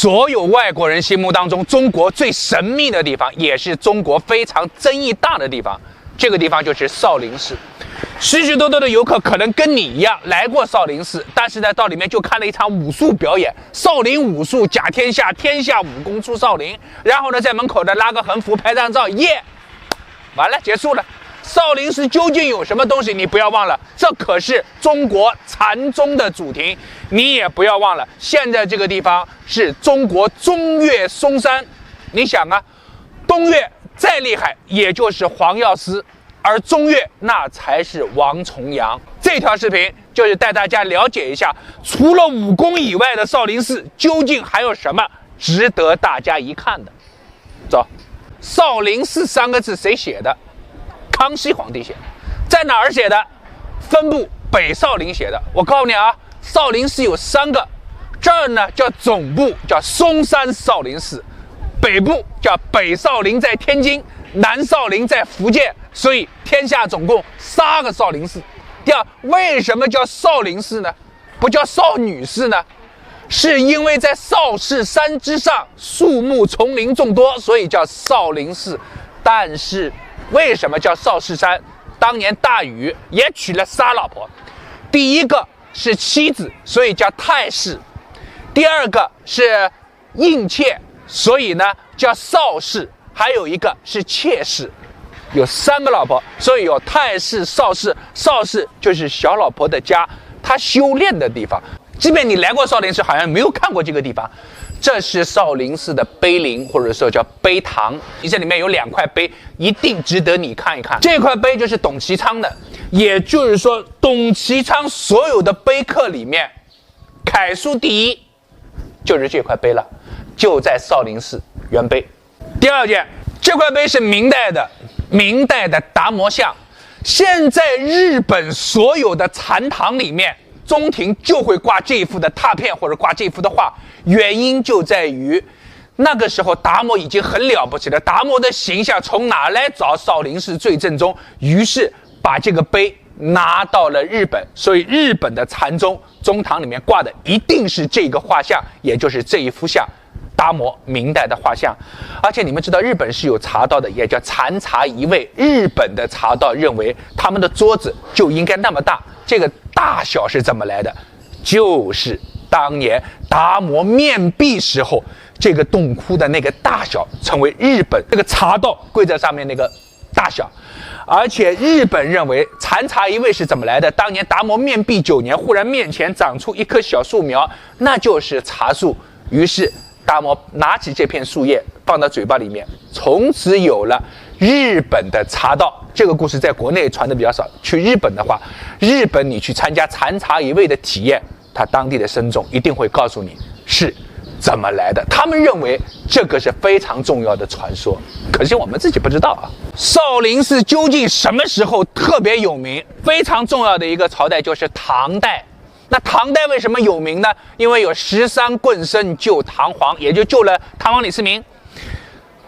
所有外国人心目当中中国最神秘的地方，也是中国非常争议大的地方。这个地方就是少林寺。许许多多的游客可能跟你一样来过少林寺，但是呢，到里面就看了一场武术表演，少林武术甲天下，天下武功出少林。然后呢，在门口呢拉个横幅拍张照，耶，完了结束了。少林寺究竟有什么东西？你不要忘了，这可是中国禅宗的祖庭。你也不要忘了，现在这个地方是中国中岳嵩山。你想啊，东岳再厉害，也就是黄药师，而中岳那才是王重阳。这条视频就是带大家了解一下，除了武功以外的少林寺究竟还有什么值得大家一看的。走，少林寺3个字谁写的？康熙皇帝写的。在哪儿写的？分部北少林写的。我告诉你啊，少林寺有3个，这儿呢叫总部，叫嵩山少林寺；北部叫北少林在天津，南少林在福建，所以天下总共3个少林寺。第二，为什么叫少林寺呢？不叫少女寺呢？是因为在少室山之上，树木丛林众多，所以叫少林寺。但是为什么叫少室山？当年大禹也娶了3老婆，第一个是妻子，所以叫太室；第二个是应妾，所以呢叫少室；还有一个是妾室。有3个老婆，所以有太室、少室。少室就是小老婆的家，她修炼的地方。即便你来过少林寺，好像没有看过这个地方。这是少林寺的碑林，或者说叫碑堂。这里面有2块碑，一定值得你看一看。这块碑就是董其昌的，也就是说，董其昌所有的碑刻里面，楷书第一就是这块碑了，就在少林寺原碑。第二件，这块碑是明代的达摩像。现在日本所有的禅堂里面，中庭就会挂这一幅的拓片或者挂这一幅的画，原因就在于那个时候达摩已经很了不起了，达摩的形象从哪来找？少林寺最正宗，于是把这个碑拿到了日本，所以日本的禅宗中堂里面挂的一定是这个画像，也就是这一幅像，达摩明代的画像。而且你们知道日本是有茶道的，也叫禅茶一味。日本的茶道认为他们的桌子就应该那么大，这个大小是怎么来的？就是当年达摩面壁时候这个洞窟的那个大小，成为日本这个茶道跪在上面那个大小。而且日本认为禅茶一味是怎么来的？当年达摩面壁9年，忽然面前长出一棵小树苗，那就是茶树。于是达摩拿起这片树叶放到嘴巴里面，从此有了日本的茶道。这个故事在国内传的比较少，去日本的话，日本你去参加禅茶一味的体验，他当地的僧众一定会告诉你是怎么来的。他们认为这个是非常重要的传说，可惜我们自己不知道啊。少林寺究竟什么时候特别有名？非常重要的一个朝代就是唐代。那唐代为什么有名呢？因为有13棍僧救唐皇，也就救了唐王李世民。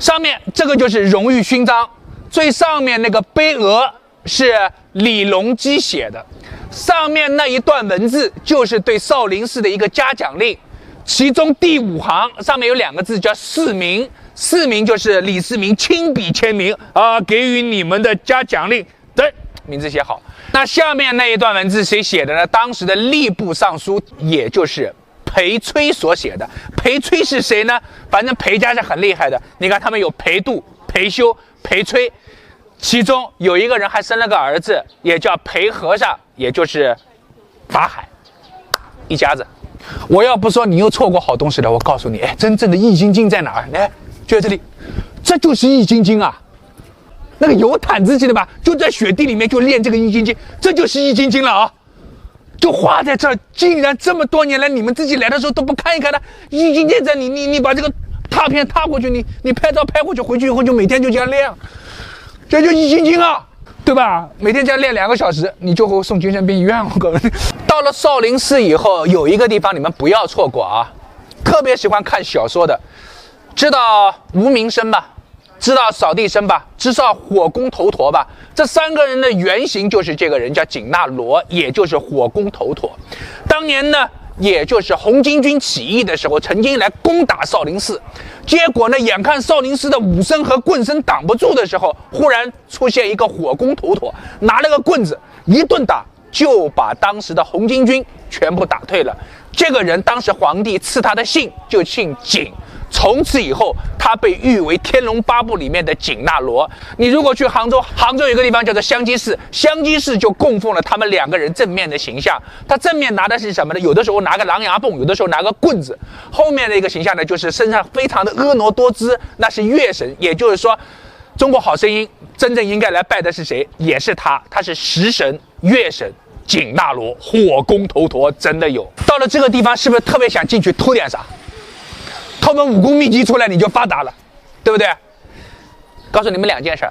上面这个就是荣誉勋章，最上面那个碑额是李隆基写的，上面那一段文字就是对少林寺的一个嘉奖令，其中第5行上面有2个字叫世名，世名就是李世民亲笔签名啊，给予你们的嘉奖令，对，名字写好。那下面那一段文字谁写的呢？当时的吏部尚书，也就是裴崔所写的。裴崔是谁呢？反正裴家是很厉害的，你看他们有裴度、裴修、裴崔，其中有一个人还生了个儿子，也叫裴和尚，也就是法海，一家子。我要不说你又错过好东西了，我告诉你，哎，真正的易筋经在哪儿？哎，就在这里，这就是易筋经啊。那个油毯子记得吧？就在雪地里面就练这个易筋经，这就是易筋经了啊！就画在这儿，竟然这么多年来你们自己来的时候都不看一看的，易筋经在你把这个拓片拓过去，你拍照拍过去，回去以后就每天就这样练，这就易筋经啊，对吧？每天这样练2个小时，你就会送精神病医院。我告诉你，到了少林寺以后，有一个地方你们不要错过啊！特别喜欢看小说的，知道无名生吧？知道扫地僧吧？知道火攻头陀吧？这3个人的原型就是这个人，叫紧那罗，也就是火攻头陀。当年呢，也就是红巾军起义的时候，曾经来攻打少林寺，结果呢，眼看少林寺的武僧和棍僧挡不住的时候，忽然出现一个火攻头陀，拿了个棍子一顿打，就把当时的红巾军全部打退了。这个人当时皇帝赐他的姓就姓景，从此以后他被誉为天龙八部里面的紧那罗。你如果去杭州，杭州有个地方叫做香积寺，香积寺就供奉了他们两个人正面的形象。他正面拿的是什么呢？有的时候拿个狼牙棒，有的时候拿个棍子。后面的一个形象呢，就是身上非常的婀娜多姿，那是乐神。也就是说，中国好声音真正应该来拜的是谁？也是他，他是食神、乐神。紧那罗火攻头陀真的有。到了这个地方，是不是特别想进去偷点啥？偷本武功秘籍出来，你就发达了，对不对？告诉你们两件事。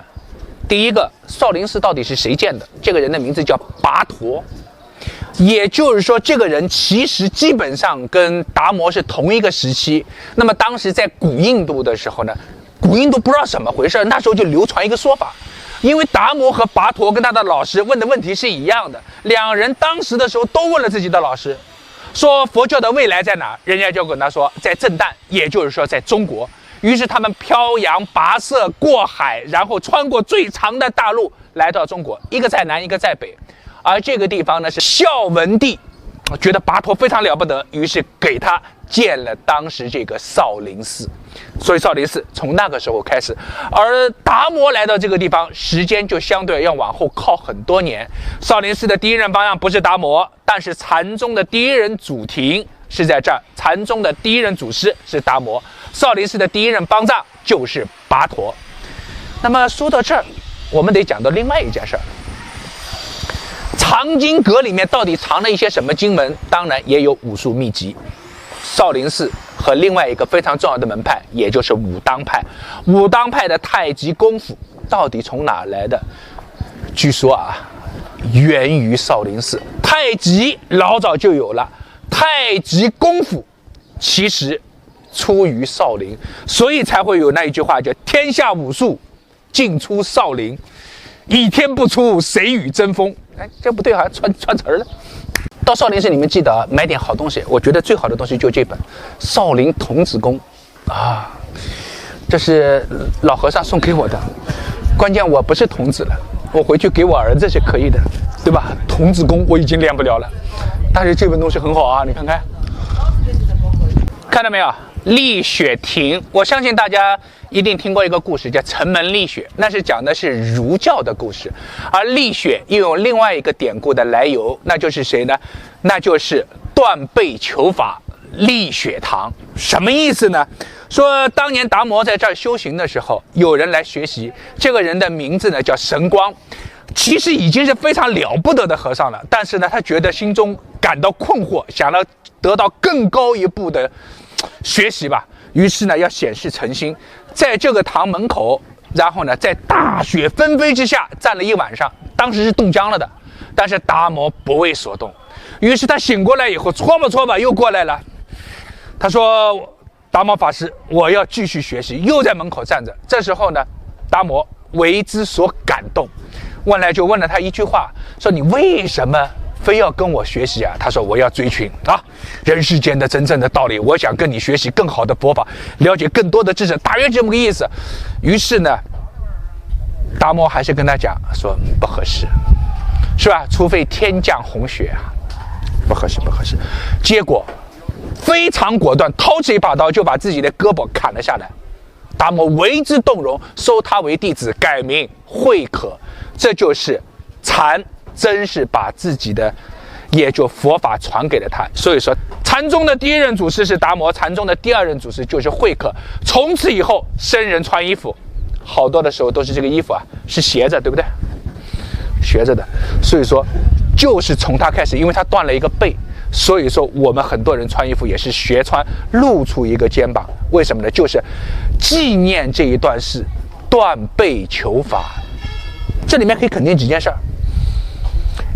第一个，少林寺到底是谁建的？这个人的名字叫拔陀，也就是说，这个人其实基本上跟达摩是同一个时期。那么当时在古印度的时候呢，古印度不知道怎么回事，那时候就流传一个说法。因为达摩和拔陀跟他的老师问的问题是一样的，两人当时的时候都问了自己的老师，说佛教的未来在哪？人家就跟他说在震旦，也就是说在中国。于是他们漂洋跋涉过海，然后穿过最长的大陆来到中国，一个在南，一个在北。而这个地方呢是孝文帝觉得拔陀非常了不得，于是给他建了当时这个少林寺。所以少林寺从那个时候开始，而达摩来到这个地方，时间就相对要往后靠很多年。少林寺的第一任方丈不是达摩，但是禅宗的第一任祖庭是在这儿，禅宗的第一任祖师是达摩，少林寺的第一任方丈就是拔陀。那么说到这儿，我们得讲到另外一件事儿，藏经阁里面到底藏了一些什么经门？当然也有武术秘籍。少林寺和另外一个非常重要的门派，也就是武当派。武当派的太极功夫到底从哪来的？据说啊，源于少林寺。太极老早就有了，太极功夫其实出于少林，所以才会有那一句话叫“天下武术尽出少林，倚天不出谁与争锋”。哎，这不对，好像串词儿了。到少林寺，你们记得买点好东西。我觉得最好的东西就这本《少林童子功》啊，这是老和尚送给我的。关键我不是童子了，我回去给我儿子是可以的，对吧？童子功我已经练不了了，但是这本东西很好啊，你看看，看到没有？丽雪亭，我相信大家一定听过一个故事，叫城门立雪，那是讲的是儒教的故事。而立雪又有另外一个典故的来由，那就是谁呢？那就是断背求法立雪堂。什么意思呢？说当年达摩在这儿修行的时候，有人来学习，这个人的名字呢叫神光，其实已经是非常了不得的和尚了，但是呢，他觉得心中感到困惑，想要得到更高一步的学习吧，于是呢要显示诚心，在这个堂门口，然后呢在大雪纷飞之下站了一晚上，当时是冻僵了的，但是达摩不为所动。于是他醒过来以后，搓吧又过来了，他说：“达摩法师，我要继续学习。”又在门口站着。这时候呢，达摩为之所感动，问了他一句话，说：“你为什么非要跟我学习啊？”他说：“我要追寻啊，人世间的真正的道理，我想跟你学习更好的佛法，了解更多的知识，大约这么个意思。”于是呢，达摩还是跟他讲说：“不合适，是吧？除非天降红雪啊，不合适。”结果非常果断，掏出一把刀就把自己的胳膊砍了下来。达摩为之动容，收他为弟子，改名慧可。这就是禅真是把自己的也就佛法传给了他。所以说禅宗的第一任祖师是达摩，禅宗的第二任祖师就是慧可。从此以后僧人穿衣服好多的时候都是这个衣服啊是斜着，对不对？斜着的。所以说就是从他开始，因为他断了一个背，所以说我们很多人穿衣服也是斜穿，露出一个肩膀。为什么呢？就是纪念这一段是断背求法。这里面可以肯定几件事儿，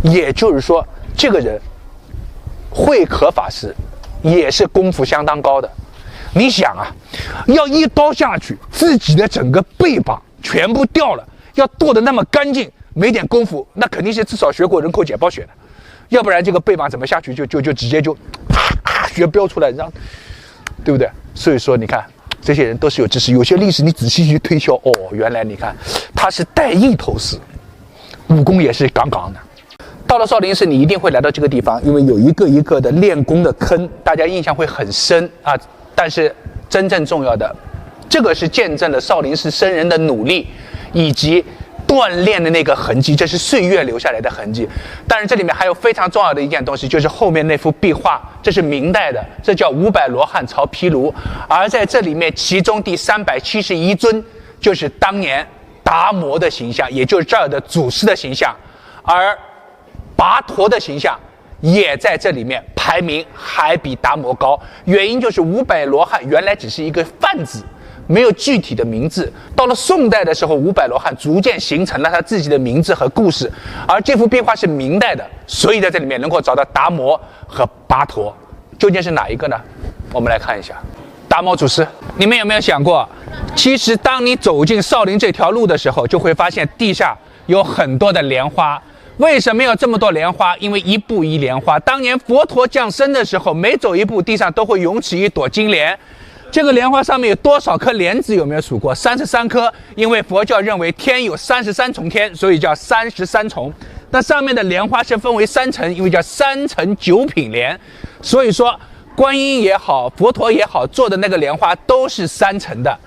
也就是说这个人慧可法师也是功夫相当高的。你想啊，要一刀下去，自己的整个背膀全部掉了，要剁得那么干净，没点功夫，那肯定是至少学过人口解剖学的，要不然这个背膀怎么下去就直接就血飙出来，让，对不对？所以说你看，这些人都是有知识，有些历史你仔细去推敲，哦，原来你看他是带翼投石，武功也是杠杠的。到了少林寺，你一定会来到这个地方，因为有一个一个的练功的坑，大家印象会很深啊。但是真正重要的，这个是见证了少林寺僧人的努力以及锻炼的那个痕迹，这是岁月留下来的痕迹。但是这里面还有非常重要的一件东西，就是后面那幅壁画，这是明代的，这叫五百罗汉曹毗卢。而在这里面，其中第371尊就是当年达摩的形象，也就是这儿的祖师的形象，而跋陀的形象也在这里面排名还比达摩高。原因就是五百罗汉原来只是一个泛字，没有具体的名字。到了宋代的时候，五百罗汉逐渐形成了他自己的名字和故事。而这幅壁画是明代的，所以在这里面能够找到达摩和跋陀，究竟是哪一个呢？我们来看一下达摩祖师。你们有没有想过，其实当你走进少林这条路的时候，就会发现地下有很多的莲花。为什么有这么多莲花？因为一步一莲花。当年佛陀降生的时候，每走一步，地上都会涌起一朵金莲。这个莲花上面有多少颗莲子？有没有数过？33颗。因为佛教认为天有33重天，所以叫33重。那上面的莲花是分为3层，因为叫3层9品莲。所以说，观音也好，佛陀也好，做的那个莲花都是3层的。